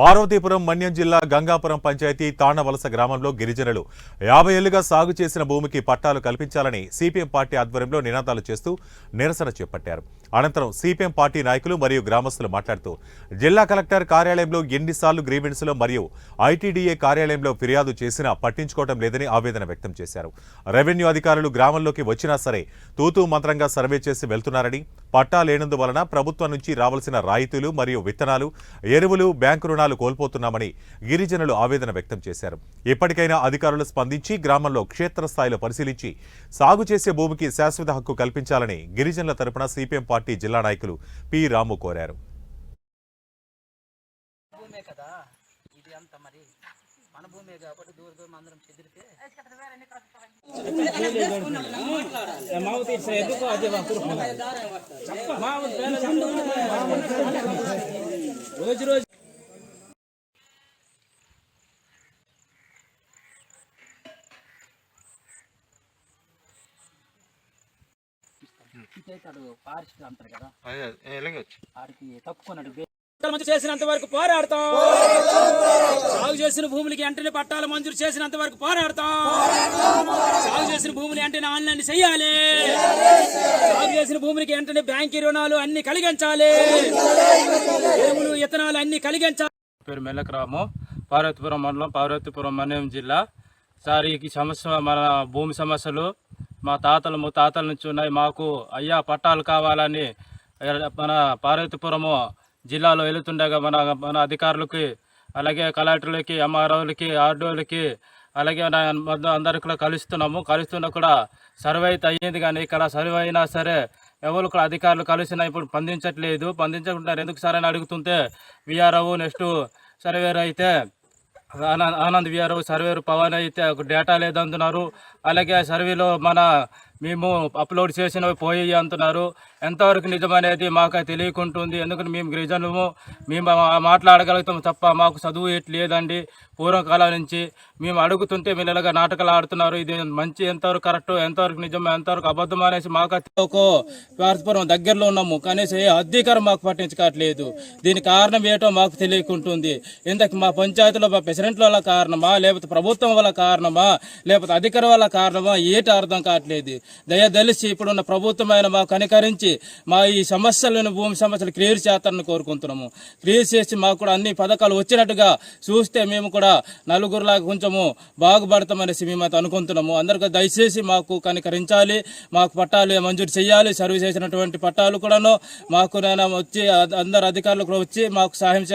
పార్వతీపురం మన్యం జిల్లా గంగాపురం పంచాయతీ తాండవలస గ్రామంలో గిరిజనులు 50 ఏళ్లుగా సాగు చేసిన భూమికి పట్టాలు కల్పించాలని సిపిఎం పార్టీ ఆధ్వర్యంలో నినాదాలు చేస్తూ నిరసన చేపట్టారు. అనంతరం సిపిఎం పార్టీ నాయకులు మరియు గ్రామస్తులు మాట్లాడుతూ జిల్లా కలెక్టర్ కార్యాలయంలో ఎన్నిసార్లు గ్రీవెన్స్లో మరియు ఐటీడీఏ కార్యాలయంలో ఫిర్యాదు చేసినా పట్టించుకోవడం లేదని ఆవేదన వ్యక్తం చేశారు. రెవెన్యూ అధికారులు గ్రామంలోకి వచ్చినా సరే తూతూ మంత్రంగా సర్వే చేసి వెళ్తున్నారని, పట్టా లేనందువలన ప్రభుత్వం నుంచి రావాల్సిన రాయితీలు మరియు విత్తనాలు, ఎరువులు, బ్యాంకు రుణాలు కోల్పోతున్నామని గిరిజనులు ఆవేదన వ్యక్తం చేశారు. ఇప్పటికైనా అధికారులు స్పందించి గ్రామంలో క్షేత్రస్థాయిలో పరిశీలించి సాగు చేసే భూమికి శాశ్వత హక్కు కల్పించాలని గిరిజనుల తరపున సిపిఎం పార్టీ జిల్లా నాయకులు పి రాము కోరారు. ఫారెస్ట్ అంటారు కదా, ఆడికి తప్పుకున్నాడు. చేసినంత వరకు పోరాడతాం. సాగు చేసిన భూములకి వెంటనే పట్టాలు మంజూరు చేసినంత వరకు పోరాడతాం. సాగు చేసిన భూములు వెంటనే ఆన్లైన్ చెయ్యాలి. సాగు చేసిన భూములకి వెంటనే బ్యాంకు రుణాలు అన్ని కలిగించాలి. ఎరువులు, విత్తనాలు అన్ని కలిగించాలి. పేరు మెల్లకరాము, పార్వతీపురం మండలం, పార్వతీపురం మన్యం జిల్లా. సార్ ఈ సమస్య మన భూమి సమస్యలు మా తాతల నుంచి ఉన్నాయి. మాకు అయ్యా పట్టాలు కావాలని మన పార్వతీపురము జిల్లాలో వెళుతుండగా మన అధికారులకి, అలాగే కలెక్టర్లకి, ఎంఆర్ఓలకి, ఆర్డీఓలకి, అలాగే అందరికీ కలుస్తున్నా కూడా సర్వే అయితే అయ్యింది. కానీ ఇక్కడ సర్వే అయినా సరే ఎవరు కూడా అధికారులు కలిసినా ఇప్పుడు స్పందించకుంటారు. ఎందుకు సార్ అని అడుగుతుంటే విఆర్ఓ నెక్స్ట్ సర్వేర్ అయితే ఆనంద్ విఆర్ఓ, సర్వేరు పవన్ అయితే డేటా లేదంటున్నారు. అలాగే సర్వేలో మేము అప్లోడ్ చేసినవి పోయి అంటున్నారు. ఎంతవరకు నిజమనేది మాకు తెలియకుంటుంది. ఎందుకంటే మేము గిరిజనులము, మేము మాట్లాడగలుగుతాం తప్ప మాకు చదువు లేదండి. పూర్వకాలం నుంచి మేము అడుగుతుంటే వీళ్ళు ఇలాగా నాటకాలు ఆడుతున్నారు. ఇది మంచి ఎంతవరకు కరెక్ట్, ఎంతవరకు నిజం, ఎంతవరకు అబద్ధం అనేసి మాకు పార్వతీపురం దగ్గరలో ఉన్నాము. కనీసం ఏ అధికారం మాకు పట్టించుకోవట్లేదు. దీనికి కారణం ఏంటో మాకు తెలియకుంటుంది. ఇంతకు మా పంచాయతీలో మా ప్రెసిడెంట్ల వల్ల కారణమా, లేకపోతే ప్రభుత్వం వల్ల కారణమా, లేకపోతే అధికారం వల్ల కారణమా ఏటి అర్థం కావట్లేదు. దయదలిసి ఇప్పుడున్న ప్రభుత్వమైన మాకు కనికరించి మా ఈ సమస్యలను, భూమి సమస్యలు క్లియర్ చేస్తారని కోరుకుంటున్నాము. క్లియర్ చేసి మాకు కూడా అన్ని పథకాలు వచ్చినట్టుగా చూస్తే మేము కూడా నలుగురులాగా కొంచెము బాగుపడతామనేసి మేము అయితే అనుకుంటున్నాము. అందరికీ దయచేసి మాకు కనికరించాలి. మాకు పట్టాలు మంజూరు చేయాలి. సర్వీస్ చేసినటువంటి పట్టాలు కూడాను మాకు వచ్చి అందరు అధికారులు కూడా వచ్చి మాకు సహాయం